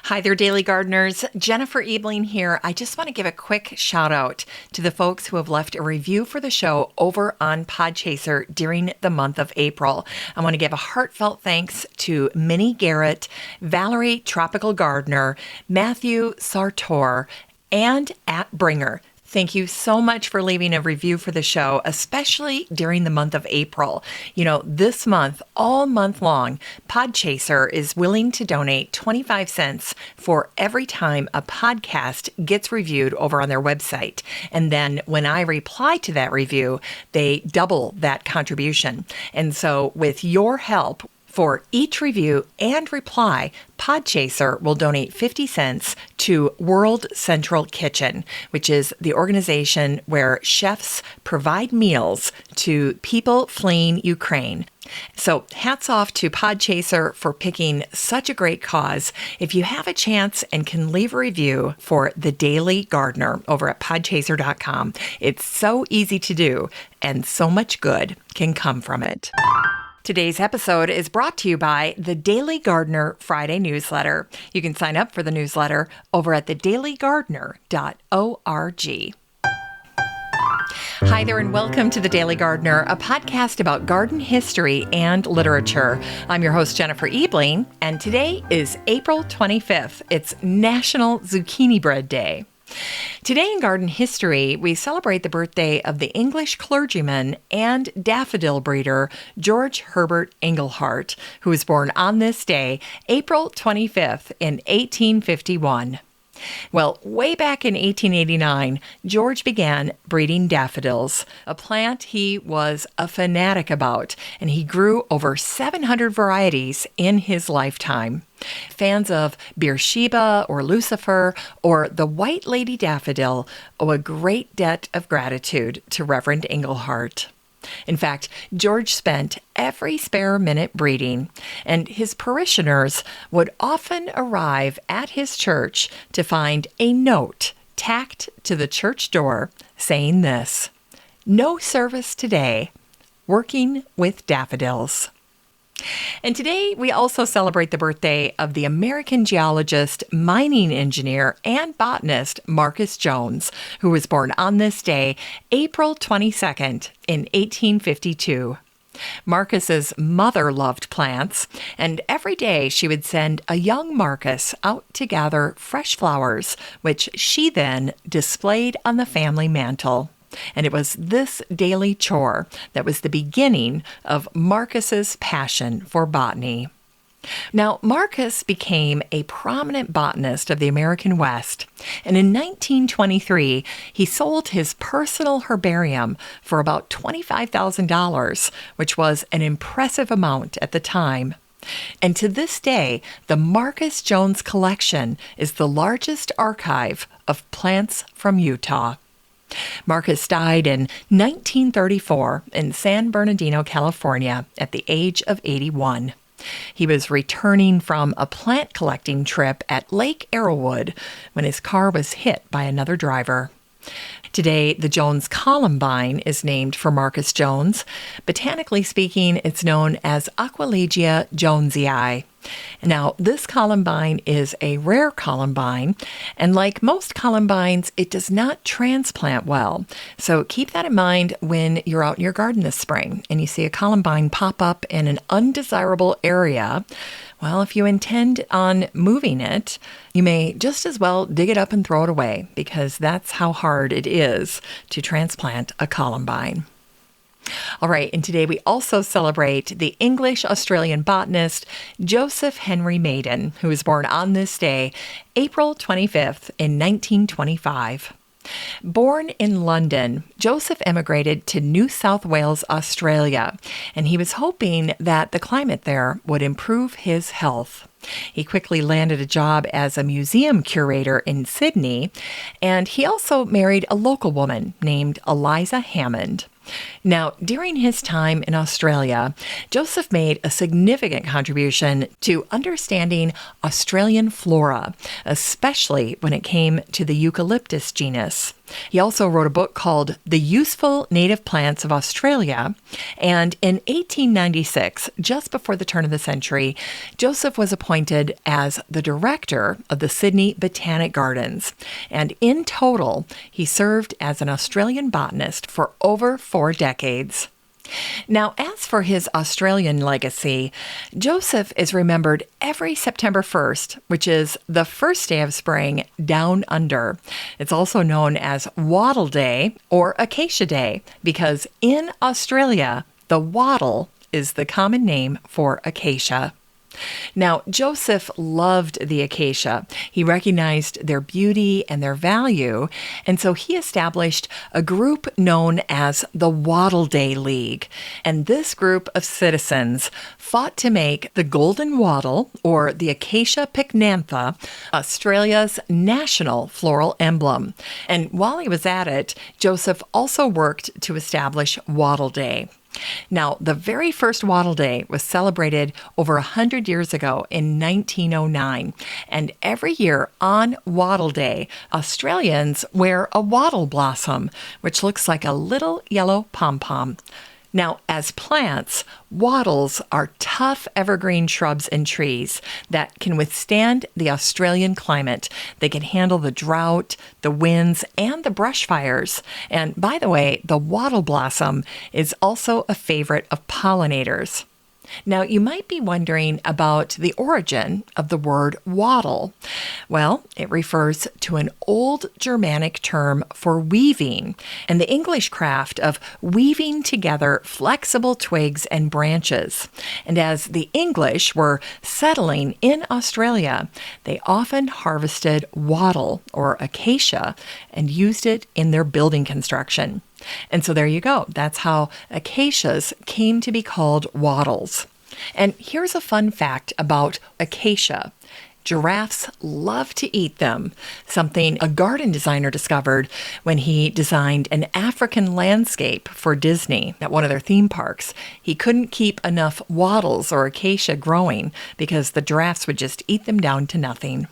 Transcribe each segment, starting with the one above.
Hi there, Daily Gardeners. Jennifer Ebling here. I just want to give a quick shout out to the folks who have left a review for the show over on Podchaser during the month of April. I want to give a heartfelt thanks to Minnie Garrett, Valerie Tropical Gardener, Matthew Sartor, and @Bringer. Thank you so much for leaving a review for the show, especially during the month of April. You know, this month, all month long, Podchaser is willing to donate 25 cents for every time a podcast gets reviewed over on their website. And then when I reply to that review, they double that contribution. And so with your help, for each review and reply, Podchaser will donate 50 cents to World Central Kitchen, which is the organization where chefs provide meals to people fleeing Ukraine. So hats off to Podchaser for picking such a great cause. If you have a chance and can leave a review for The Daily Gardener over at podchaser.com, it's so easy to do and so much good can come from it. Today's episode is brought to you by the Daily Gardener Friday newsletter. You can sign up for the newsletter over at thedailygardener.org. Hi there and welcome to The Daily Gardener, a podcast about garden history and literature. I'm your host, Jennifer Ebling, and today is April 25th. It's National Zucchini Bread Day. Today in garden history, we celebrate the birthday of the English clergyman and daffodil breeder George Herbert Engleheart, who was born on this day, April 25th in 1851. Well, way back in 1889, George began breeding daffodils, a plant he was a fanatic about, and he grew over 700 varieties in his lifetime. Fans of Beersheba or Lucifer or the White Lady Daffodil owe a great debt of gratitude to Reverend Engleheart. In fact, George spent every spare minute breeding, and his parishioners would often arrive at his church to find a note tacked to the church door saying this: "No service today, working with daffodils." And today we also celebrate the birthday of the American geologist, mining engineer, and botanist Marcus Jones, who was born on this day, April 22nd in 1852. Marcus's mother loved plants, and every day she would send a young Marcus out to gather fresh flowers, which she then displayed on the family mantle. And it was this daily chore that was the beginning of Marcus's passion for botany. Now, Marcus became a prominent botanist of the American West, and in 1923, he sold his personal herbarium for about $25,000, which was an impressive amount at the time. And to this day, the Marcus Jones collection is the largest archive of plants from Utah. Marcus died in 1934 in San Bernardino, California, at the age of 81. He was returning from a plant collecting trip at Lake Arrowwood when his car was hit by another driver. Today, the Jones Columbine is named for Marcus Jones. Botanically speaking, it's known as Aquilegia jonesii. Now, this columbine is a rare columbine, and like most columbines, it does not transplant well. So keep that in mind when you're out in your garden this spring and you see a columbine pop up in an undesirable area. Well, if you intend on moving it, you may just as well dig it up and throw it away, because that's how hard it is to transplant a columbine. All right, and today we also celebrate the English-Australian botanist Joseph Henry Maiden, who was born on this day, April 25th in 1925. Born in London, Joseph emigrated to New South Wales, Australia, and he was hoping that the climate there would improve his health. He quickly landed a job as a museum curator in Sydney, and he also married a local woman named Eliza Hammond. Now, during his time in Australia, Joseph made a significant contribution to understanding Australian flora, especially when it came to the eucalyptus genus. He also wrote a book called The Useful Native Plants of Australia. And in 1896, just before the turn of the century, Joseph was appointed as the director of the Sydney Botanic Gardens. And in total, he served as an Australian botanist for over 4 decades. Now, as for his Australian legacy, Joseph is remembered every September 1st, which is the first day of spring down under. It's also known as Wattle Day or Acacia Day because in Australia, the wattle is the common name for acacia. Now, Joseph loved the acacia. He recognized their beauty and their value, and so he established a group known as the Wattle Day League. And this group of citizens fought to make the golden wattle, or the acacia pycnantha, Australia's national floral emblem. And while he was at it, Joseph also worked to establish Wattle Day. Now, the very first Wattle Day was celebrated over 100 years ago in 1909. And every year on Wattle Day, Australians wear a wattle blossom, which looks like a little yellow pom-pom. Now, as plants, wattles are tough evergreen shrubs and trees that can withstand the Australian climate. They can handle the drought, the winds, and the brush fires. And by the way, the wattle blossom is also a favorite of pollinators. Now, you might be wondering about the origin of the word wattle. Well, it refers to an old Germanic term for weaving, and the English craft of weaving together flexible twigs and branches. And as the English were settling in Australia, they often harvested wattle or acacia and used it in their building construction. And so there you go. That's how acacias came to be called wattles. And here's a fun fact about acacia. Giraffes love to eat them, something a garden designer discovered when he designed an African landscape for Disney at one of their theme parks. He couldn't keep enough wattles or acacia growing because the giraffes would just eat them down to nothing.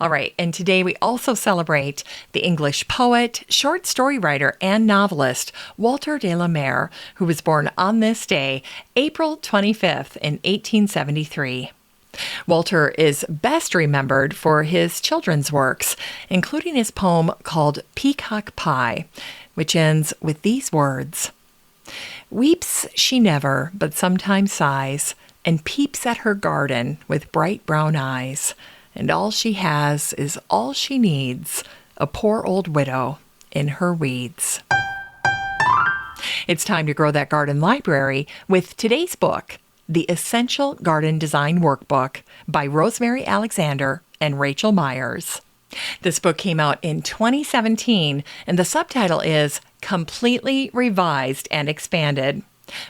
All right, and today we also celebrate the English poet, short story writer, and novelist Walter de la Mare, who was born on this day, April 25th in 1873. Walter is best remembered for his children's works, including his poem called Peacock Pie, which ends with these words: "Weeps she never, but sometimes sighs, and peeps at her garden with bright brown eyes. And all she has is all she needs, a poor old widow in her weeds." It's time to grow that garden library with today's book, The Essential Garden Design Workbook by Rosemary Alexander and Rachel Myers. This book came out in 2017, and the subtitle is Completely Revised and Expanded.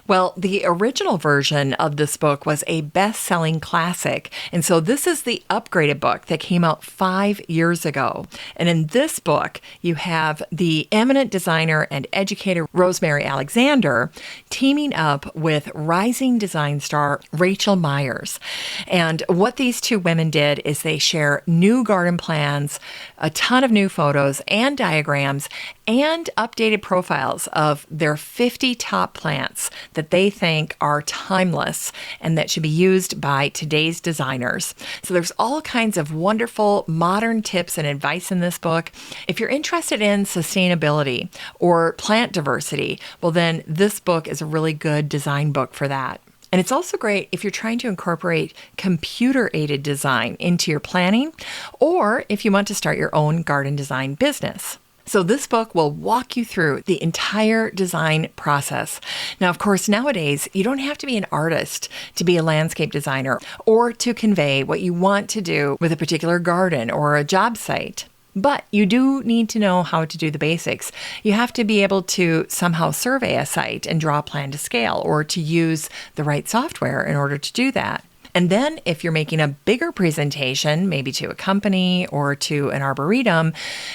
Well, the original version of this book was a best-selling classic, and so this is the upgraded book that came out 5 years ago. And in this book, you have the eminent designer and educator Rosemary Alexander teaming up with rising design star Rachel Myers. And what these two women did is they share new garden plans, a ton of new photos and diagrams, and updated profiles of their 50 top plants that they think are timeless and that should be used by today's designers. So there's all kinds of wonderful modern tips and advice in this book. If you're interested in sustainability or plant diversity, well then this book is a really good design book for that. And it's also great if you're trying to incorporate computer-aided design into your planning, or if you want to start your own garden design business. So this book will walk you through the entire design process. Now, of course, nowadays, you don't have to be an artist to be a landscape designer or to convey what you want to do with a particular garden or a job site. But you do need to know how to do the basics. You have to be able to somehow survey a site and draw a plan to scale, or to use the right software in order to do that. And then if you're making a bigger presentation, maybe to a company or to an arboretum,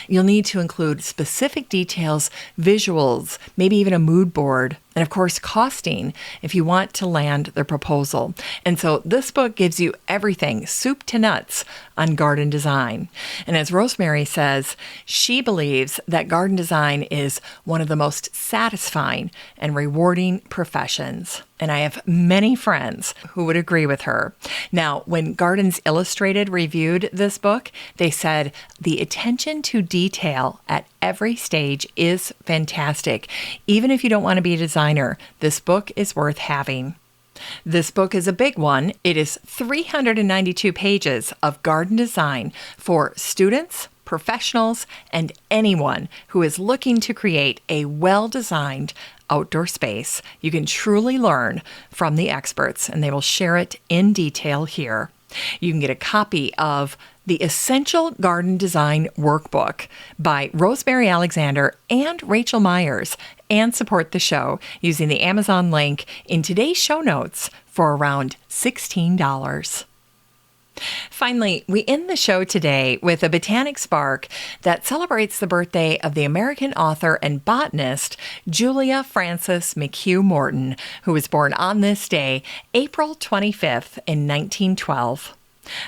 you'll need to include specific details, visuals, maybe even a mood board and of course, costing if you want to land their proposal. And so this book gives you everything, soup to nuts, on garden design. And as Rosemary says, she believes that garden design is one of the most satisfying and rewarding professions. And I have many friends who would agree with her. Now, when Gardens Illustrated reviewed this book, they said the attention to detail at every stage is fantastic. Even if you don't want to be a designer, this book is worth having. This book is a big one. It is 392 pages of garden design for students, professionals, and anyone who is looking to create a well-designed outdoor space. You can truly learn from the experts, and they will share it in detail here. You can get a copy of the Essential Garden Design Workbook by Rosemary Alexander and Rachel Myers, and support the show using the Amazon link in today's show notes for around $16. Finally, we end the show today with a botanic spark that celebrates the birthday of the American author and botanist Julia Frances McHugh Morton, who was born on this day, April 25th in 1912.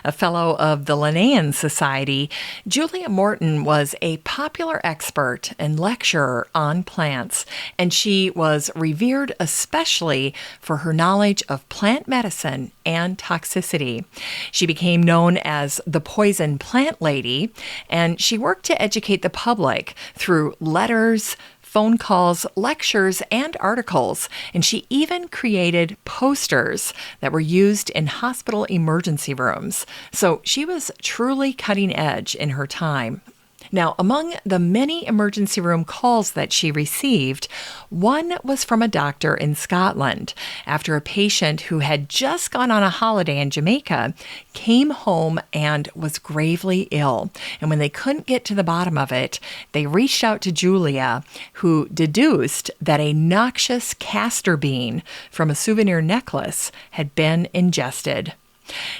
A fellow of the Linnaean Society, Julia Morton was a popular expert and lecturer on plants, and she was revered especially for her knowledge of plant medicine and toxicity. She became known as the Poison Plant Lady, and she worked to educate the public through letters, phone calls, lectures, and articles, and she even created posters that were used in hospital emergency rooms. So she was truly cutting edge in her time. Now, among the many emergency room calls that she received, one was from a doctor in Scotland after a patient who had just gone on a holiday in Jamaica came home and was gravely ill. And when they couldn't get to the bottom of it, they reached out to Julia, who deduced that a noxious castor bean from a souvenir necklace had been ingested.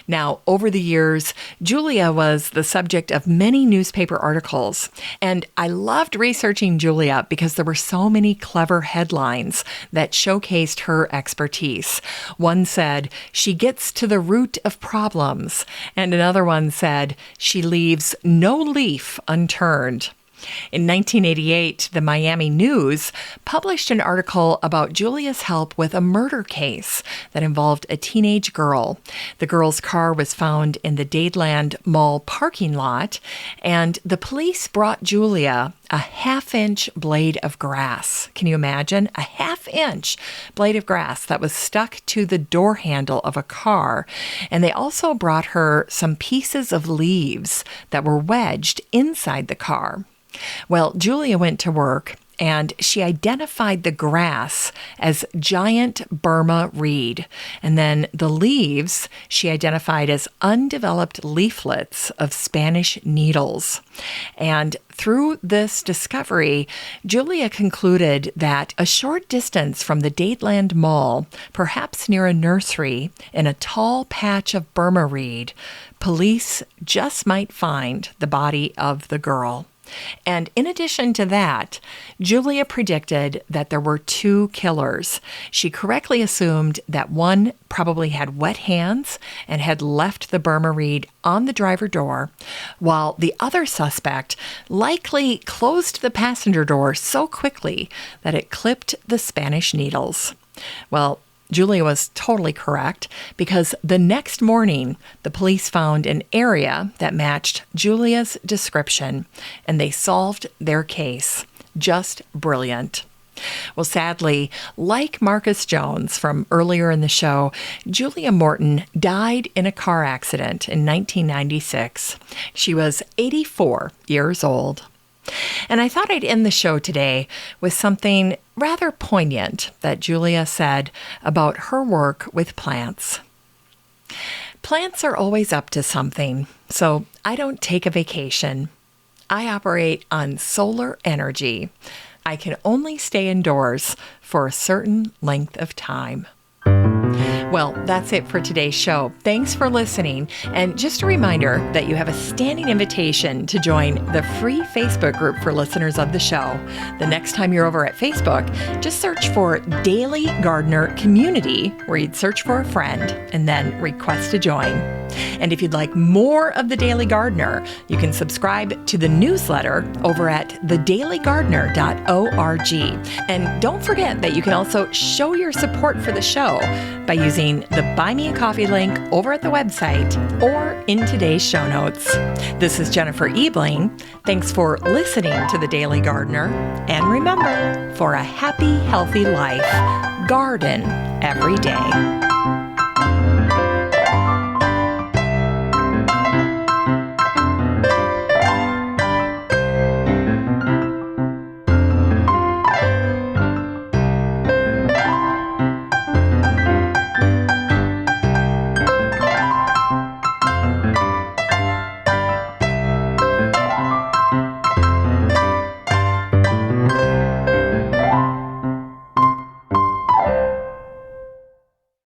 Now, over the years, Julia was the subject of many newspaper articles, and I loved researching Julia because there were so many clever headlines that showcased her expertise. One said, "She gets to the root of problems," and another one said, "She leaves no leaf unturned." In 1988, the Miami News published an article about Julia's help with a murder case that involved a teenage girl. The girl's car was found in the Dadeland Mall parking lot, and the police brought Julia a half-inch blade of grass. Can you imagine? A half-inch blade of grass that was stuck to the door handle of a car. And they also brought her some pieces of leaves that were wedged inside the car. Well, Julia went to work, and she identified the grass as giant Burma reed. And then the leaves she identified as undeveloped leaflets of Spanish needles. And through this discovery, Julia concluded that a short distance from the Dadeland Mall, perhaps near a nursery, in a tall patch of Burma reed, police just might find the body of the girl. And in addition to that, Julia predicted that there were two killers. She correctly assumed that one probably had wet hands and had left the Burma reed on the driver door, while the other suspect likely closed the passenger door so quickly that it clipped the Spanish needles. Well, Julia was totally correct, because the next morning, the police found an area that matched Julia's description, and they solved their case. Just brilliant. Well, sadly, like Marcus Jones from earlier in the show, Julia Morton died in a car accident in 1996. She was 84 years old. And I thought I'd end the show today with something rather poignant that Julia said about her work with plants. Plants are always up to something, so I don't take a vacation. I operate on solar energy. I can only stay indoors for a certain length of time. Well, that's it for today's show. Thanks for listening. And just a reminder that you have a standing invitation to join the free Facebook group for listeners of the show. The next time you're over at Facebook, just search for Daily Gardener Community, where you'd search for a friend and then request to join. And if you'd like more of The Daily Gardener, you can subscribe to the newsletter over at thedailygardener.org. And don't forget that you can also show your support for the show by using the Buy Me a Coffee link over at the website or in today's show notes. This is Jennifer Ebling. Thanks for listening to The Daily Gardener. And remember, for a happy, healthy life, garden every day.